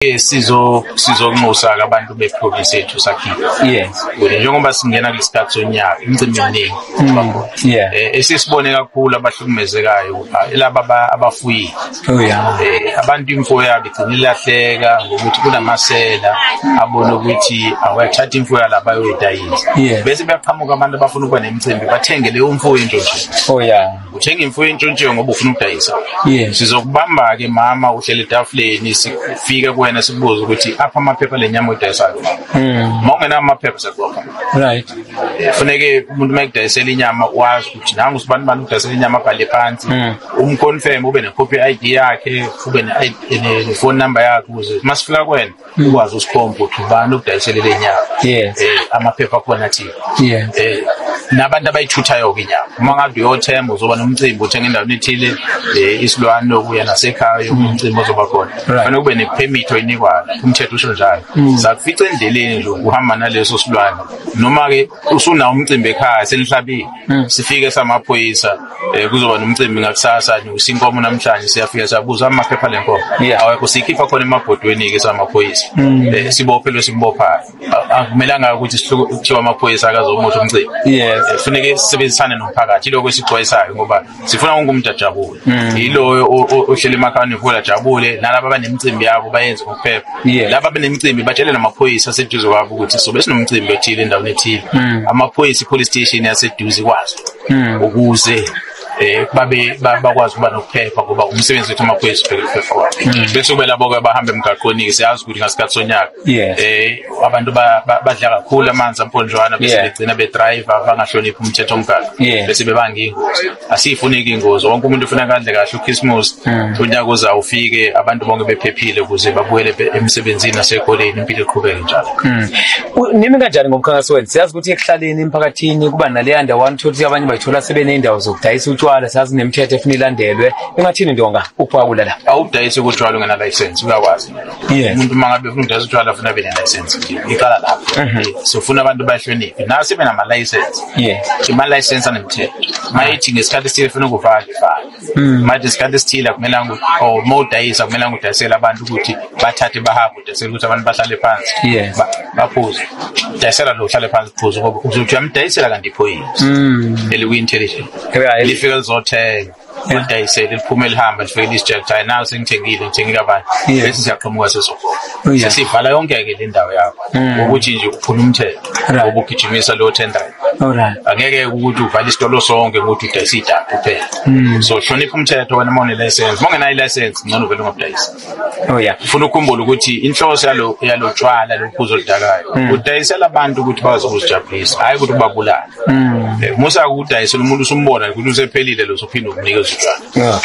Sizokunxusa abantu beprovince yethu sakhile. Yes. Njengoba singena kulesikhathi sonyaka imicimbi eminingi. Esisibone kakhulu abahlukumezekayo laba abafuyi. Oh yeah. Abantu imfuyo yabo igcina ilahleka ukuthi kunamasela abona ukuthi awayithatha imfuyo lapha ayoyidayisa. Bese beyaqhamuka abantu abafuna ukuba nemicimbi bathenge leyo mfuyo entshontshiwe. Oh yeah. Uthenga imfuyo entshontshiwe ngoba ufuna ukudayisa. Sizokubamba ke mama uhlele etafuleni sifike kuwena sibuza ukuthi apha amaphepha lenyama oyidayisayo. Mawungena amaphepha sekubopha. Right. Kufanele umuntu mayidayisela inyama wazi ukuthi nangu usibani bani udayisela inyama abhale phansi. Umconfirm ube necopy ID yakhe, ube ne phone number yakhe ukuze masifika kuwena ukwazi usikhomba ukuthi ubani udayisela lenyama. Amaphepha akhona athi. Nabantu abayithuthayo ke inyama. Uma ngabe uyothemba uzoba nomcimbi uthenga endaweni ethile isilwane okuya nasekhaya umcimbi ozoba khona. Kufanele ube nepermit oyinikwayo. Umthetho usho njalo. Sakufica endleleni nje uhamba naleso silwane. Noma ke usunawo umcimbi ekhaya senihlabile. Sifike samaphoyisa kuzoba nomcimbi ngakusasa usinkomo namhlanje siyafika siyabuza amaphepha lenkomo. Awekho sikhipha khona emabhodweni ke samaphoyisa. Sibophelwe simbopha. Akumelanga ukuthi kuthiwa amaphoyisa akazomutha umcimbi. Kufanele sisebenzisane nomphakathi lokho esixwayisayo ngoba sifuna wonke umuntu ajabule. Yilo ohlele emakhaya uvula ajabule nalabo abanemicimbi yabo bayenze ngokuphepha. Laba abanemicimbi batshele namaphoyisa aseduze kwabo ukuthi sobe sinomcimbi ethile endaweni ethile. Amaphoyisa police station yaseduze kwazo ukuze bakwazi ukuba nokuphepha ngoba umsebenzi wethu amaphoyisa uphepha kwabo. Bese kube labo ke bahamba emgaqweni siyazi ukuthi ngasikhathi sonyaka abantu badla kakhulu amanzi amponjwana bese begcina bedriver bangahloniphi umthetho omgaqo bese bebanga ingozi. Asifuneki ingozi, wonke umuntu ufuna kadle kahle uChristmas unyaka uzawufike abantu bonke bephephile ukuze babuyele emsebenzini nasekoleni impilo iqhubeke njalo. Nimi kanjani ngomkhankaso wethu? Siyazi ukuthi ekuhlaleni emphakathini kuba naleya ndawo one abanye bayithola sebenendawo zokudayisa utshwala sazi nemithetho efuna ilandelwe. Engathini ndonga ukuphakula la? Awudayise utshwala ungena license uyakwazi. Umuntu mangabe ufuna ukudayisa utshwala ufuna abe ne-license. Iqala lapho. Sifuna abantu bahloniphe. Nasi benama license. Ima license anemthetho. Mayithi ngesikhathi esithile ufuna ukufaka ifaka. Manje isikhathi esithile kumele ukuthi mawudayisa kumele udayisela abantu ukuthi bathathe bahambe udayisela ukuthi abantu bahlale phansi. Baphuze. Udayisela lo uhlale phansi uphuze ngoba uzothi uyamdayisela kanti iphoyisa. Eliku-intelligent. Lifika lizothenga. Udayisela liphuma lihamba lifike lisiject hayi nawe ngithengile abantu. Bese siyaqhamuka sesofona. Sesivala yonke ke le ndawo yakho. Ukuthi nje uphula umthetho. Ngoba ugijimisa lo tender. Angeke ukuthi uvale isitolo sonke ukuthi udayisa idatha kuphela. So hlonipha umthetho wena mawune license. Mawungena license ngcono vele ungabudayisa. Ufuna ukukhumbula ukuthi inhloso yalo tshwala lokuphuzo oludakayo. Udayisela abantu ukuthi bazi ukuzijabulisa, hayi ukuthi ubabulala. Musa ukudayisela umuntu usumbona ukuthi usephelile lo usuphinda umnikeza utshwala.